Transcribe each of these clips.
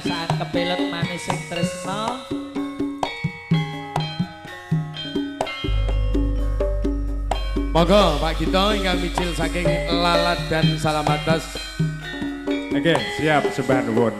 saat kepilut manis sing tresno. Monggo Pak Gito ingkang micil saking Lalat dan Salamatas. Oke, siap sembah nuwun.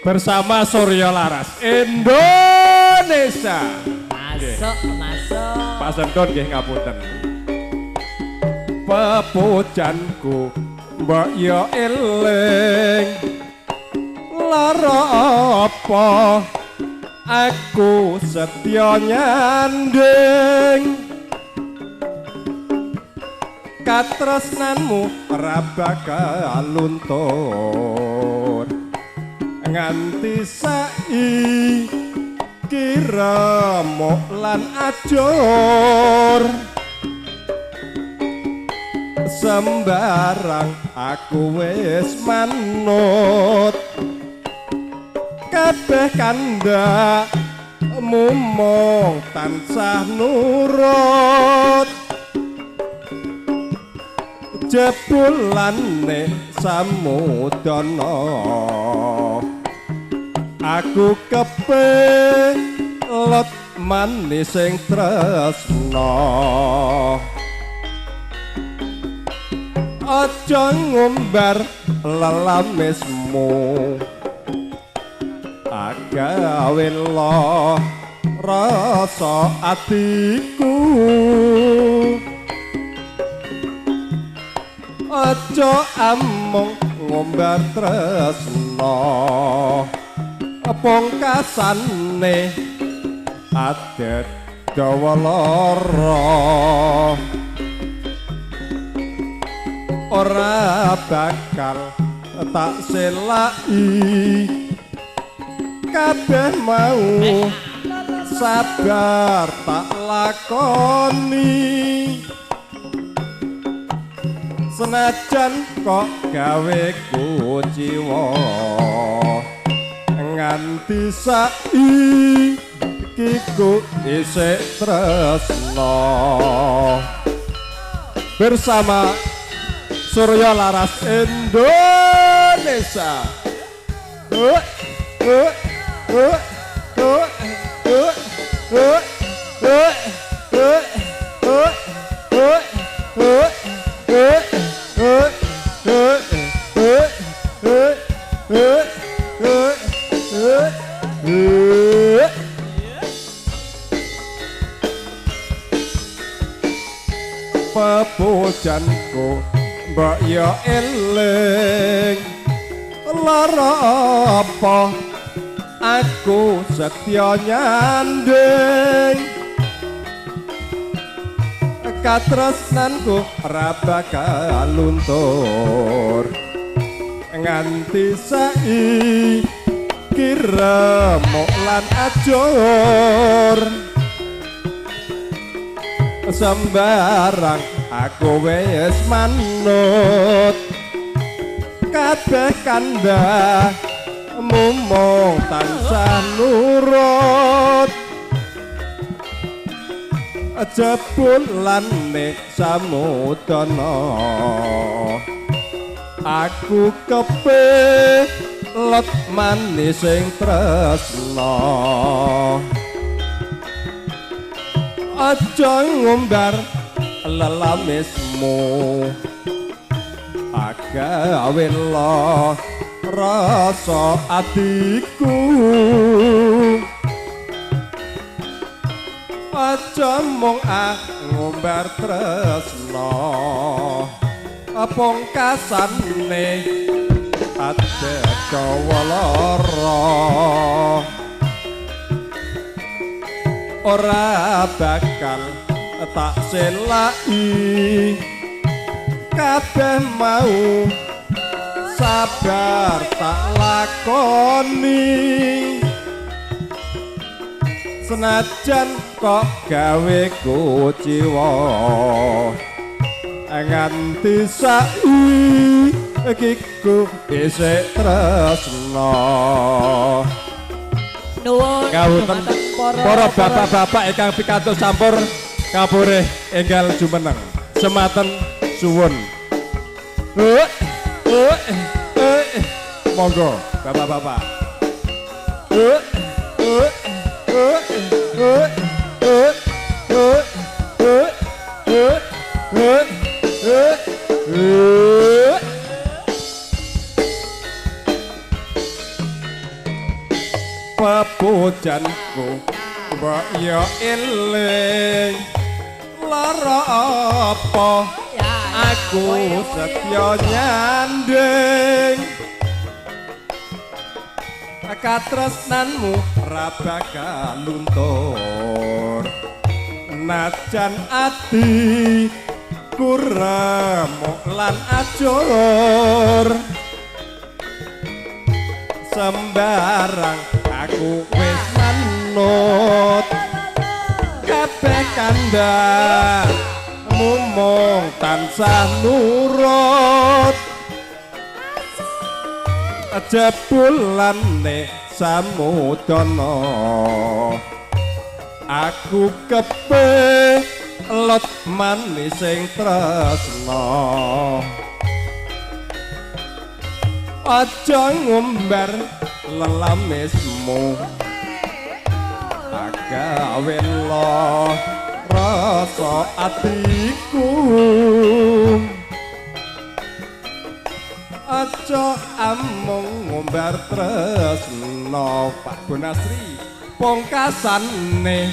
Bersama Surya Laras Indonesia. Masuk. Pak Sentun nggih ngapunten. Pepujanku mbok yo eling lara apa aku setya nyanding katresnanmu ora bakal luntur nganti saiki remuk lan ajur sembarang aku wis manut kabeh kandha mumong tansah nurut jebulane samudana aku kepelut manis sing tresna aja ngumbar lelamismu agawe lo rasa atiku aja amung ngumbar tresna pungkasane adet dawa lara ora bakal tak selai kabeh mau sabar tak lakoni senajan kok gawe kuciwa nganti saiki ku isih tresna bersama Surya Laras Indonesia. Pepujanku mbok yo eling lara apa aku setya nyanding katresnanku ora bakal luntur nganti saiki remuk lan ajur sembarang aku wis manut kabeh kandha mumong tansah nurut jebulane samudana aku kepelut manis sing tresna aja ngumbar lelamismu agawe lo rasa atiku aja mung ngumbar tresna pungkasane ate dawa lara ora bakal tak selai kabeh mau sabar tak lakoni senajan kok gawe kuciwa nganti saiki iku isih tresno. Nuwun Kawonten dumateng para bapak-bapak ingkang pikantuk sampur kapurih enggal jumeneng. Sematen suwun. Monggo bapak-bapak. Pepujanku mbok yo eling lara apa aku setya nyanding katresnanmu ra bakal luntur najan ati kuremuk lan ajur sembarang aku wis manut kabeh kandhang mumung tansah nurut jebulane samudana aku kepelot manis sing tresna aja ngumbar lelamismu agawe lo rasa atiku aja amung ngumbar tresna Pak Bonasri pungkasane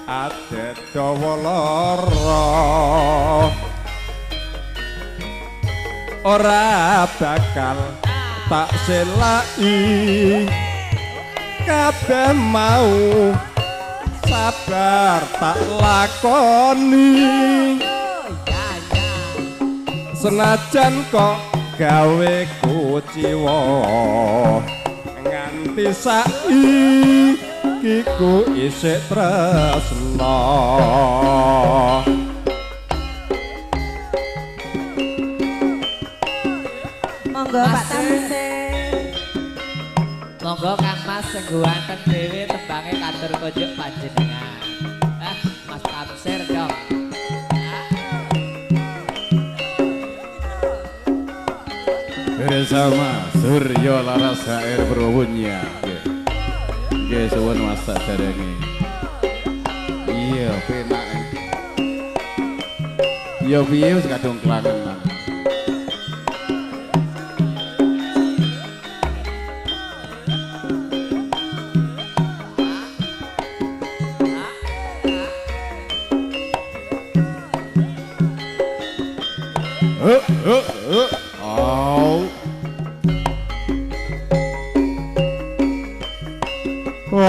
adet dawa lara ora bakal tak selai kabeh mau sabar tak lakoni senajan kok gawe kuciwa nganti saiki ku isih tresna monggo Pak Tamsir. Monggo Kang Mas sengguwanten dhewe tembange katur kunjuk panjenengan. Mas Tamsir dong. Bersama Suryo Laras HR Berwunya. Nggih suwun Mas saderenge. Iya penak. Ya piye wis kadung kelangenan.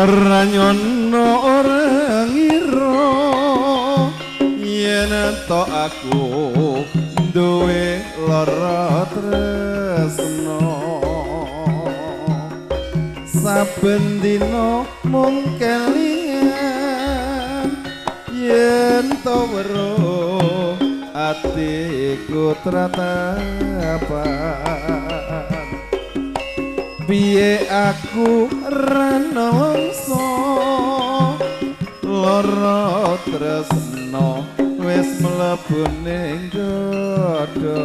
ora nyono ora ngira yen to aku duwe lara tresno saben dina mung kelingan yen to weruh atiku tratapan piye aku ranongso lara tresno wis mlebu ning dada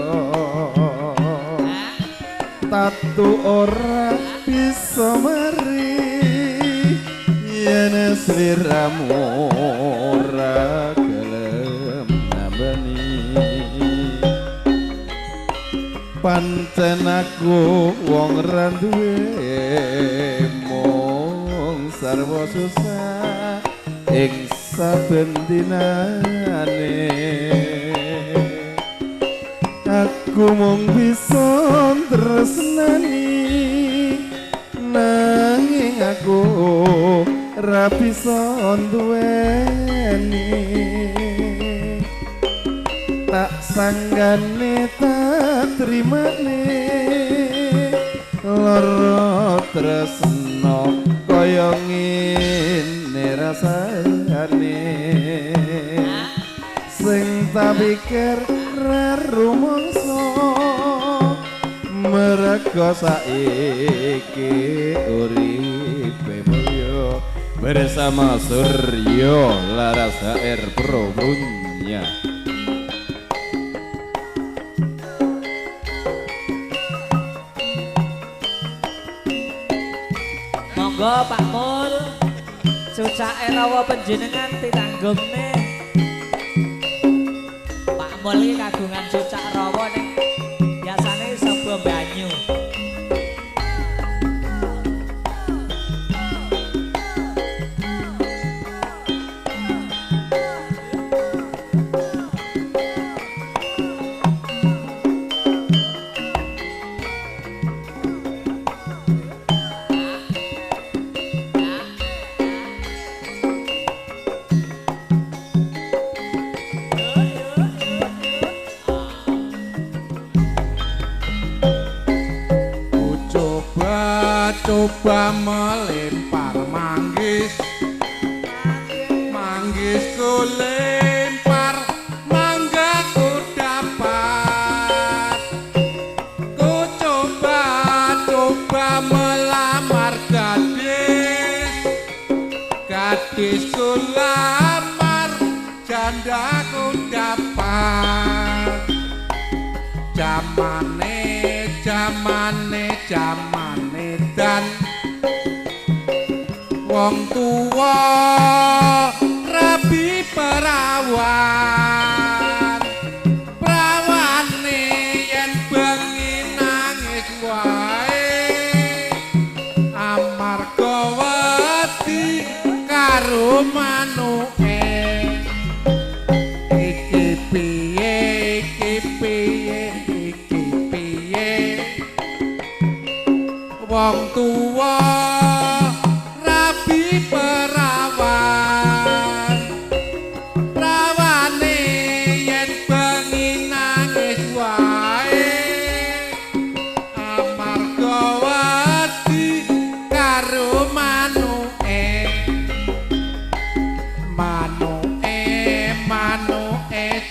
tatu ora bisa mari yen sliramu ora gelem nambani pancen aku wong ra duwe mung sarwa susah ing saben dinane aku mung bisa tresnani nanging aku ra bisa duweni tak sanggane tak trimane lara tresno kaya ngene rasane sing tak pikir ra rumangsa merga saiki uripe mulya bersama Suryo Laras HR Probunya. Monggo Pak Mul, cucake rawa panjenengan ditanggumne. Pak Mul iki kagungan cucak rawa ning biasane sapa banyu. Coba melempar manggis ku lempar mangga ku dapat ku coba melamar gadis ku lamar janda ku dapat jamane dan wong tuwa rabi prawane yen bengi nangis wae amarga wedi karo manuke iki piye wong tuwa rabi prawane yen bengi nangis wae amarga wedi karo manuke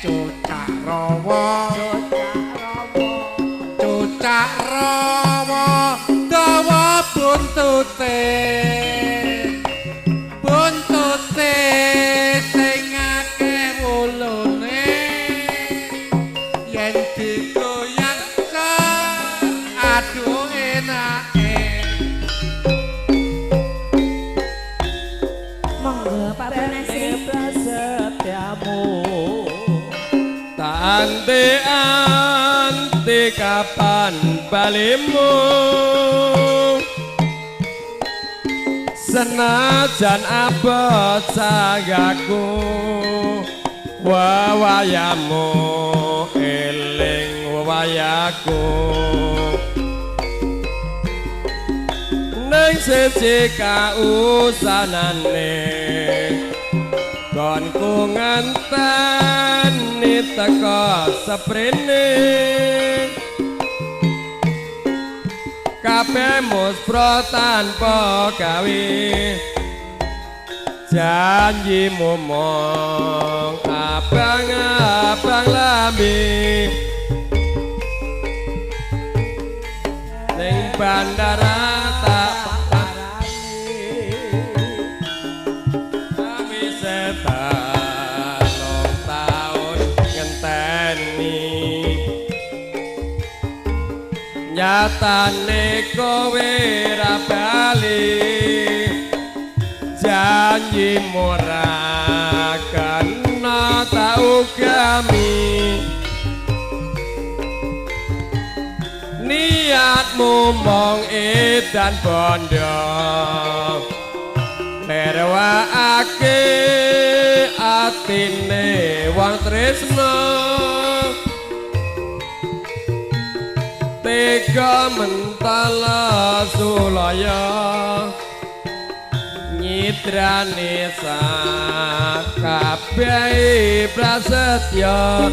cucak rawa buntute sing akeh wulune yen digoyang aduh enake Monggo Pak Banasi Prasetyamu Tak anti kapan balimu senajan abot sagaku wawayamu eling wawayaku neng siji kausanane konku ngenteni teka seprene kabeh muspro tanpa gawe janjimu mong abang lambi ning bandara tak kami setan long taun ngenteni nyatane kowe ra bali janji ora kena tau kami niatmu mong edan bondo merwaake atine wong tresno tega mentala sulaya nyidrane sakabeh prasetya